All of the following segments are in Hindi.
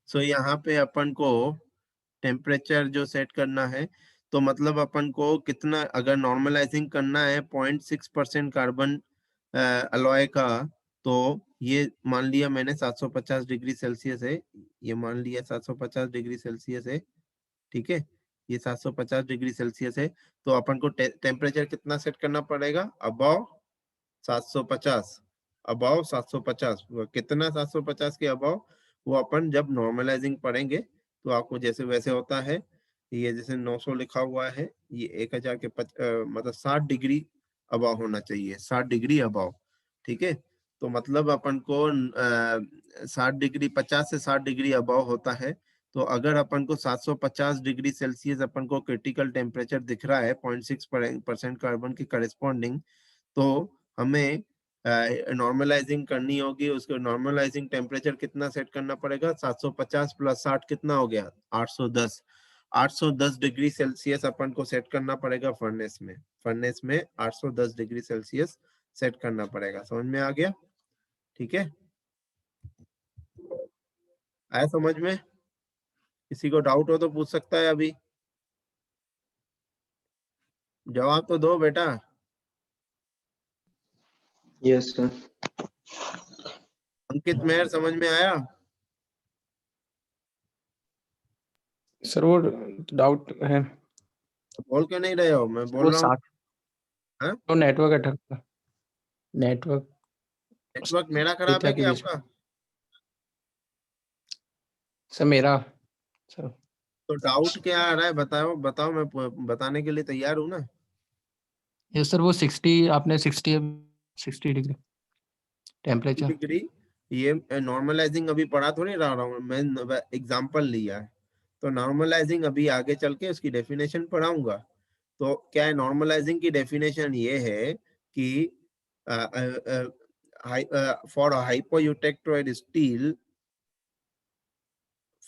सो यहाँ पे अपन को टेम्परेचर जो सेट करना है, तो मतलब अपन को कितना, अगर नॉर्मलाइजिंग करना है 0.6% कार्बन अलॉय का, तो ये मान लिया मैंने 750 डिग्री सेल्सियस है, ये मान लिया 750 डिग्री सेल्सियस है, ठीक है, ये 750 डिग्री सेल्सियस है। तो अपन को टेम्परेचर कितना सेट करना पड़ेगा, अबाव 750, अबाव 750, कितना 750 के अबाव, वो अपन जब नॉर्मलाइजिंग पढ़ेंगे तो आपको जैसे वैसे होता है। ये जैसे 900 लिखा हुआ है, ये 1000 के मतलब 60 डिग्री अबाव होना चाहिए, 60 डिग्री अबाव, ठीक है। तो मतलब अपन को 60 डिग्री, 50 से 60 डिग्री अबाव होता है। तो अगर अपन को 750 डिग्री सेल्सियस अपन को क्रिटिकल टेम्परेचर दिख रहा है 0.6% कार्बन के करस्पॉन्डिंग, तो हमें नॉर्मलाइजिंग करनी होगी। उसको नॉर्मलाइजिंग टेम्परेचर कितना सेट करना पड़ेगा, 750 प्लस 60 कितना हो गया, 810, 810 डिग्री सेल्सियस अपन को सेट करना पड़ेगा फर्नेस में, फर्नेस में 810 डिग्री सेल्सियस सेट करना पड़ेगा। समझ में आ गया, ठीक है, आया समझ में? किसी को डाउट हो तो पूछ सकता है अभी, जवाब तो दो बेटा। Yes sir. अंकित मेहर, समझ में आया? सर वो डाउट है, बोल क्यों नहीं रहे हो, मैं बोल वो रहा हूँ। 60 हाँ? तो नेटवर्क अटकता, नेटवर्क नेटवर्क मेरा खराब है जाती कि बीच में। आपका? सर मेरा, सर तो डाउट क्या आ रहा है, बताओ बताओ, मैं बताने के लिए तैयार हूँ ना। ये सर वो 60 आपने 60 डिग्री टेम्परेचर। डिग्री, ये नॉर्मलाइजिंग अभी पढ़ा थोड़ी रहा हूँ मैं, एग्जांपल लिया है। तो नॉर्मलाइजिंग अभी आगे चल के उसकी डेफिनेशन पढ़ाऊंगा। तो क्या है, नॉर्मलाइजिंग की डेफिनेशन ये है कि for hypoeutectoid steel,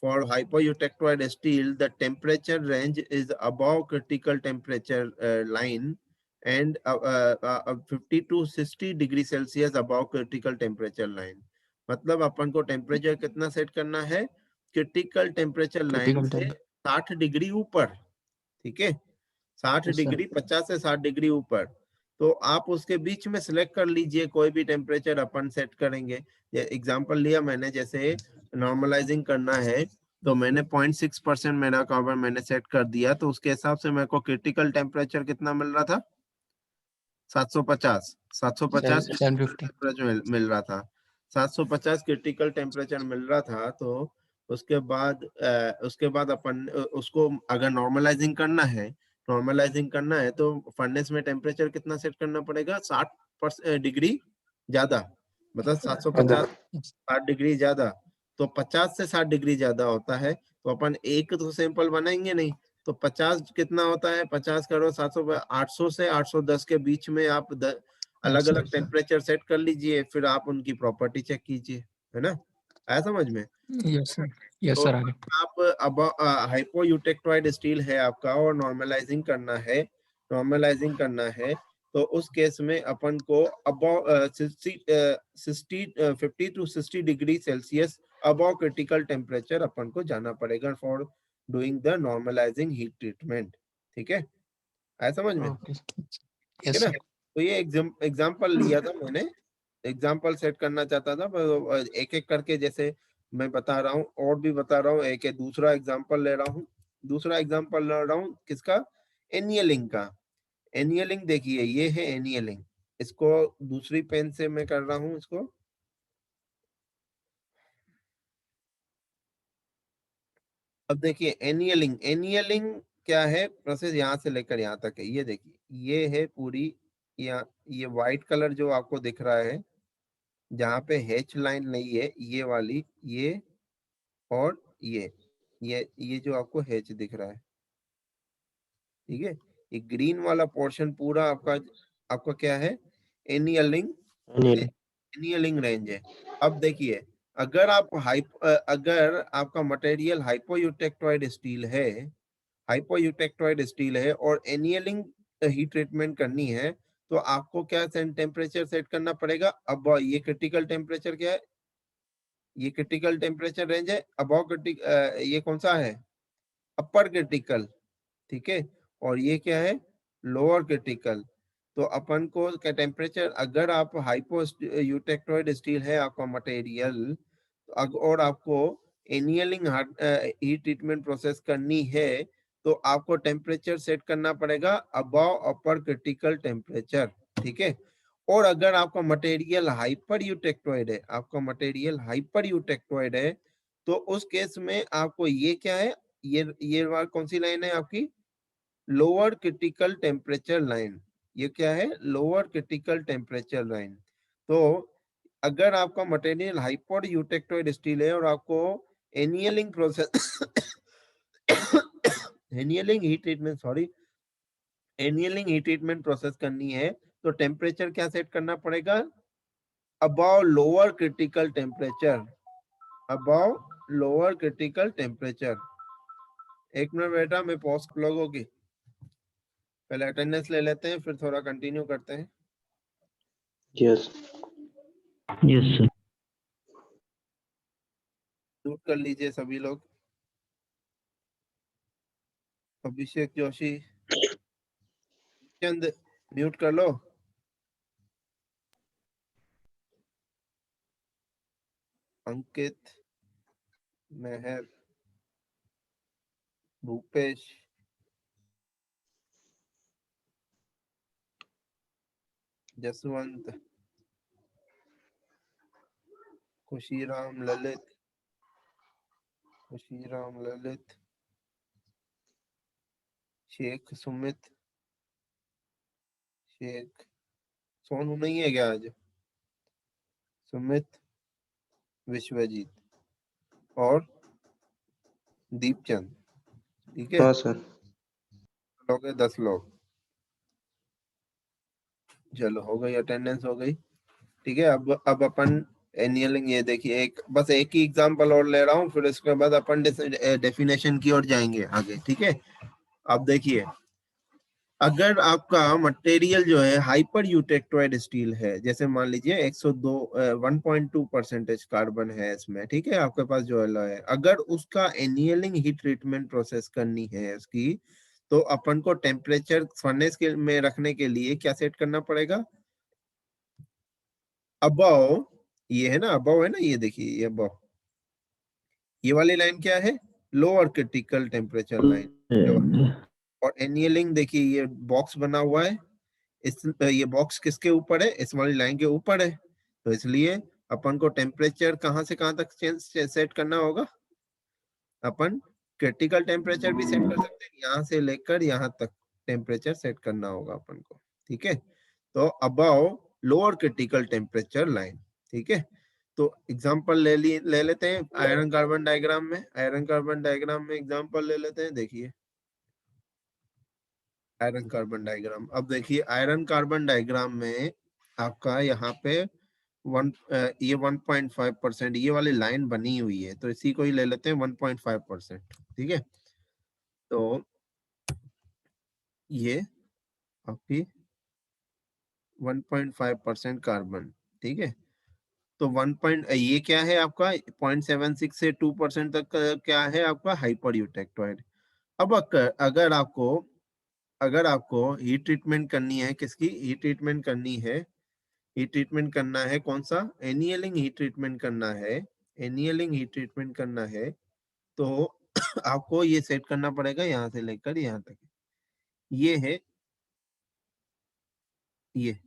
for hypoeutectoid steel, the temperature range is above critical temperature line and 50 to 60 degree Celsius above critical temperature line। मतलब अपन को टेम्परेचर कितना सेट करना है, क्रिटिकल टेम्परेचर लाइन क्रिटिकल से टेम्प 60 डिग्री ऊपर, ठीक है, 60 यस सर। डिग्री, 50 से 60 डिग्री ऊपर। तो आप उसके बीच में सिलेक्ट कर लीजिए कोई भी टेम्परेचर अपन सेट करेंगे। एग्जांपल लिया मैंने, जैसे नॉर्मलाइजिंग करना है तो मैंने 0.6% मेरा कार्बन मैंने सेट कर दिया, तो उसके हिसाब से मेरे को क्रिटिकल टेम्परेचर कितना मिल रहा था, 750, 750 750 टेम्परेचर मिल रहा था, 750 क्रिटिकल टेम्परेचर मिल रहा था। तो उसके बाद अपन उसको अगर नॉर्मलाइजिंग करना है, नॉर्मलाइजिंग करना है तो फर्नेस में टेम्परेचर कितना सेट करना पड़ेगा, 60 डिग्री ज्यादा, मतलब 750 60 डिग्री ज्यादा। तो 50 से 60 डिग्री ज्यादा होता है, तो अपन एक तो सैंपल बनाएंगे नहीं। तो 50 कितना होता है, 50 करो 700, 800 से 810 के बीच में आप अलग अलग टेम्परेचर सेट कर लीजिए, फिर आप उनकी प्रॉपर्टी चेक कीजिए, है ना, आया समझ में? यस सर, यस तो सर आगे। आप अब हाइपोयूटेक्टोइड स्टील है आपका और नॉर्मलाइजिंग करना है, नॉर्मलाइजिंग करना है, तो उस केस में अपन को about 50 to 60 degree Celsius about critical temperature अपन को जाना पड़ेगा for doing the normalising heat treatment, ठीक है, आया समझ में? ओके ठीक है यस ना? सर। तो ये एग्जाम्पल लिया था मैंने, एग्जाम्पल सेट करना चाहता था, पर एक एक करके जैसे मैं बता रहा हूँ और भी बता रहा हूँ, एक एक दूसरा एग्जाम्पल ले रहा हूँ, दूसरा एग्जाम्पल ले रहा हूँ किसका, एनियलिंग का। एनियलिंग देखिए, ये है एनियलिंग, इसको दूसरी पेन से मैं कर रहा हूँ इसको। अब देखिए एनियलिंग, एनियलिंग क्या है प्रोसेस, यहाँ से लेकर यहाँ तक है। ये देखिए, ये है पूरी, यहाँ ये व्हाइट कलर जो आपको दिख रहा है, जहाँ पे हैच लाइन नहीं है, ये वाली, ये और ये जो आपको हैच दिख रहा है, ठीक है, ये ग्रीन वाला पोर्शन पूरा आपका, आपका क्या है, एनियलिंग, एनियलिंग रेंज है। अब देखिए, अगर आप अगर आपका मटेरियल हाइपोयूटेक्टोइड स्टील है, हाइपोयूटेक्टोइड स्टील है और एनियलिंग हीट ट्रीटमेंट करनी है, तो आपको क्या टेम्परेचर सेट करना पड़ेगा। अब ये क्रिटिकल टेम्परेचर क्या है, ये क्रिटिकल टेम्परेचर रेंज है। अबव क्रिटिकल ये कौन सा है? अपर क्रिटिकल, ठीक है। और ये क्या है? Lower critical. तो अपन को क्या टेम्परेचर, अगर आप हाइपो यूटेक्टोइड स्टील है आपका मटेरियल, और आपको एनियलिंग हीट ट्रीटमेंट प्रोसेस करनी है, तो आपको टेम्परेचर सेट करना पड़ेगा अबव अपर क्रिटिकल टेम्परेचर, ठीक है। और अगर आपका मटेरियल हाइपर यूटेक्टोइड है, आपका मटेरियल हाइपर यूटेक्टोइड है, तो उस केस में आपको ये क्या है, ये कौन सी लाइन है आपकी? Lower critical temperature line. ये क्या है? Lower critical temperature line. तो अगर आपका मटेरियल हाइपर यूटेक्टोइड स्टील है और आपको annealing process annealing heat treatment, sorry, annealing heat treatment process करनी है, तो टेम्परेचर क्या सेट करना पड़ेगा? Above lower critical temperature, above lower critical temperature. एक मिनट बेटा, मैं पॉज लोगों की पहले अटेंडेंस ले लेते हैं, फिर थोड़ा कंटिन्यू करते हैं। Yes yes sir. म्यूट कर लीजिए सभी लोग। अभिषेक जोशी, चंद, म्यूट कर लो। अंकित, मेहर, भूपेश, जसवंत, खुशीराम, ललित, खुशीराम, ललित, शेख सुमित, शेख, सोनू नहीं है क्या आज? सुमित, विश्वजीत और दीपचंद, ठीक है। हाँ सर। लोग हैं 10 लोग। चलो हो गई, अटेंडेंस हो गई, ठीक है। अब अपन एनियलिंग, ये देखिए, बस एक ही एग्जांपल और ले रहा हूँ, फिर इसके बाद अपन डेफिनेशन की ओर जाएंगे आगे, ठीक है। अब देखिए, अगर आपका मटेरियल जो है हाइपर यूटेक्टोइड स्टील है, जैसे मान लीजिए 102 1.2% कार्बन है इसमें, ठीक है, आपके पास जो एलॉय है, अगर उसका एनियलिंग हीट ट्रीटमेंट प्रोसेस करनी है इसकी, तो अपन को टेम्परेचर फर्नेस के में रखने के लिए क्या सेट करना पड़ेगा? अबव, ये है ना अबव, है ना, ये देखिए, ये अबव, ये वाली लाइन क्या है? Lower critical temperature line. और एनियलिंग देखिए, ये बॉक्स बना हुआ है, ये बॉक्स किसके ऊपर है? इस वाली लाइन के ऊपर है। तो इसलिए अपन को टेम्परेचर कहां से कहां तक सेट करना होगा? अपन क्रिटिकल टेम्परेचर भी सेट कर सकते हैं, यहाँ से लेकर यहाँ तक टेम्परेचर सेट करना होगा अपन को, ठीक है। तो above lower critical temperature line, ठीक है। तो एग्जांपल ले लेते हैं आयरन कार्बन डायग्राम में। आयरन कार्बन डायग्राम में एग्जांपल ले लेते हैं। देखिए आयरन कार्बन डायग्राम, अब देखिए आयरन कार्बन डायग्राम में आपका यहाँ पे ये 1.5%, ये वाली लाइन बनी हुई है, तो इसी को ही ले लेते हैं 1.5%, ठीक है। तो ये आपकी 1.5% कार्बन, ठीक है। तो ये क्या है आपका? 0.76 से 2% तक क्या है आपका? Hyper eutectoid. अब अगर आपको हीट ट्रीटमेंट करनी है, किसकी हीट ट्रीटमेंट करनी है? हीट ट्रीटमेंट करना है कौन सा? एनियलिंग हीट ट्रीटमेंट करना है। एनियलिंग हीट ट्रीटमेंट करना है, तो आपको ये सेट करना पड़ेगा यहाँ से लेकर यहाँ तक। ये है, ये,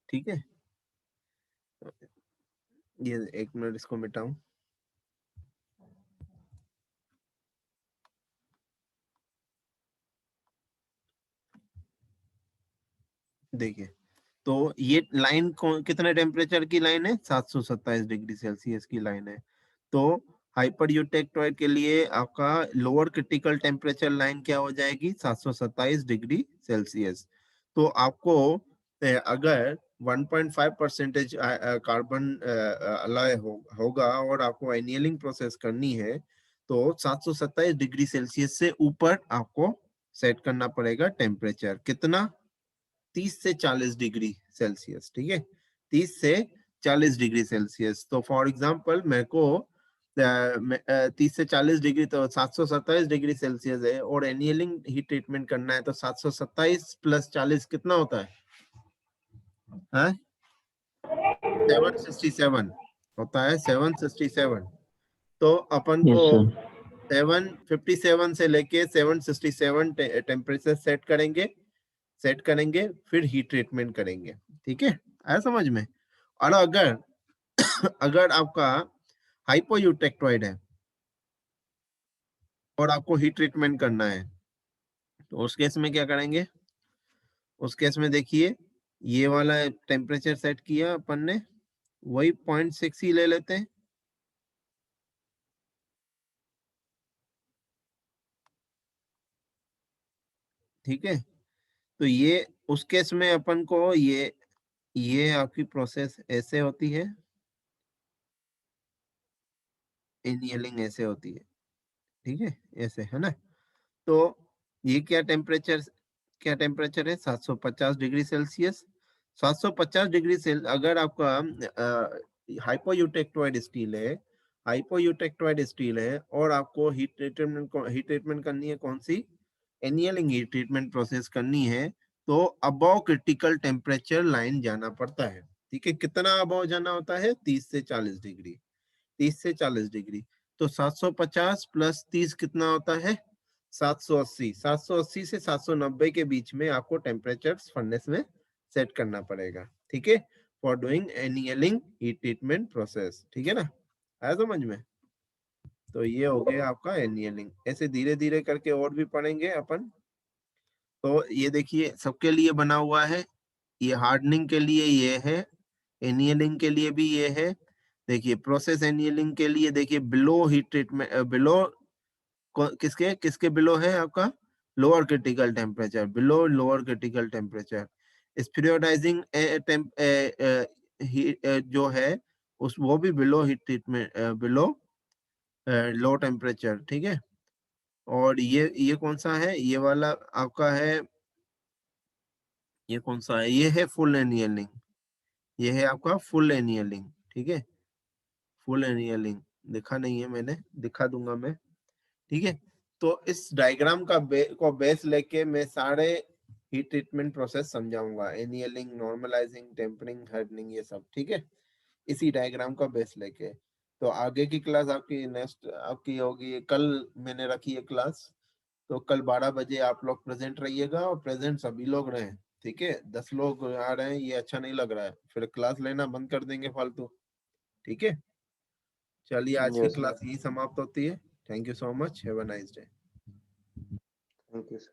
ठीक है। ये एक मिनट, इसको मिटाऊं। देखिए, तो ये लाइन कितने टेम्परेचर की लाइन है? 727 डिग्री सेल्सियस की लाइन है। तो हाइपर यूटेक्टोइड के लिए आपका लोअर क्रिटिकल टेम्परेचर लाइन क्या हो जाएगी? 727 डिग्री सेल्सियस। तो आपको अगर 1.5% कार्बन अलॉय होगा और आपको एनियलिंग प्रोसेस करनी है, तो 727 डिग्री सेल्सियस से ऊपर आपको सेट करना पड़ेगा टेम्परेचर। कितना? 30 से 40 डिग्री सेल्सियस, ठीक है। 30 से 40 डिग्री सेल्सियस। तो फॉर एग्जांपल मेरे को 30 से 40 डिग्री तो 727 डिग्री सेल्सियस है और एनियलिंग हीट ट्रीटमेंट करना है, तो 727 प्लस 40 कितना होता है? 767 होता है, 767। तो अपन Yes, को sir. 757 से लेके 767 टेम्परेचर सेट करेंगे, फिर हीट ट्रीटमेंट करेंगे। ठीक है, आया समझ में? और अगर आपका हाइपोयूटेक्टोइड है और आपको हीट ट्रीटमेंट करना है, तो उस केस में क्या करेंगे? उस केस में देखिए, ये वाला टेम्परेचर सेट किया अपन ने, वही 0.6 ही ले लेते हैं। ठीक है, तो ये उस केस में अपन को ये आपकी प्रोसेस ऐसे होती है, एनियलिंग ऐसे होती है। ठीक है, ऐसे है ना। तो ये क्या टेम्परेचर है? 750 डिग्री सेल्सियस। 750 डिग्री सेल अगर आपका हाइपोयूटेक्टोइड स्टील है और आपको हीट ट्रीटमेंट करनी है, कौन सी? एनियलिंग हीट ट्रीटमेंट प्रोसेस करनी है, तो अबव क्रिटिकल टेम्परेचर लाइन जाना पड़ता है। ठीक है, कितना अबव जाना होता है? 30 से 40 डिग्री। 30 से 40 डिग्री। तो 750 प्लस 30 कितना होता है? 780। 780 से 790 के बीच में आपको टेम्परेचर फर्नेस में सेट करना पड़ेगा। ठीक है, for doing annealing heat treatment process. ठीक है ना, आया समझ में? तो ये हो गया आपका एनियलिंग। ऐसे धीरे धीरे करके और भी पढ़ेंगे अपन। तो ये देखिए, सबके लिए बना हुआ है। ये हार्डनिंग के लिए ये है, एनियलिंग के लिए भी ये है। देखिए, प्रोसेस एनियलिंग के लिए देखिए, बिलो हीट ट्रीटमेंट, बिलो किसके किसके बिलो है आपका? Lower critical temperature, below lower critical temperature. Spheroidising जो है उस वो भी below heat treatment, below low temperature. ठीक है, और ये कौन सा है? ये वाला आपका है, ये कौन सा है? ये है फुल एनियलिंग। ये है आपका फुल एनियलिंग। ठीक है, फुल एनियलिंग दिखा नहीं है मैंने, दिखा दूंगा मैं। ठीक है, तो इस डायग्राम का बेस लेके मैं सारे हीट ट्रीटमेंट प्रोसेस समझाऊंगा, एनियलिंग, नॉर्मलाइजिंग, टेम्परिंग, हार्डनिंग, ये सब। ठीक है, इसी डायग्राम का बेस लेके। तो आगे की क्लास आपकी नेक्स्ट आपकी होगी कल, मैंने रखी है क्लास। तो कल 12 बजे आप लोग प्रेजेंट रहिएगा, और प्रेजेंट सभी लोग रहें। ठीक है, 10 लोग आ रहे हैं, ये अच्छा नहीं लग रहा है, फिर क्लास लेना बंद कर देंगे फालतू। ठीक है, चलिए आज की Yes, sir. क्लास यही समाप्त होती है। Thank you so much, have a nice day. Thank you, sir.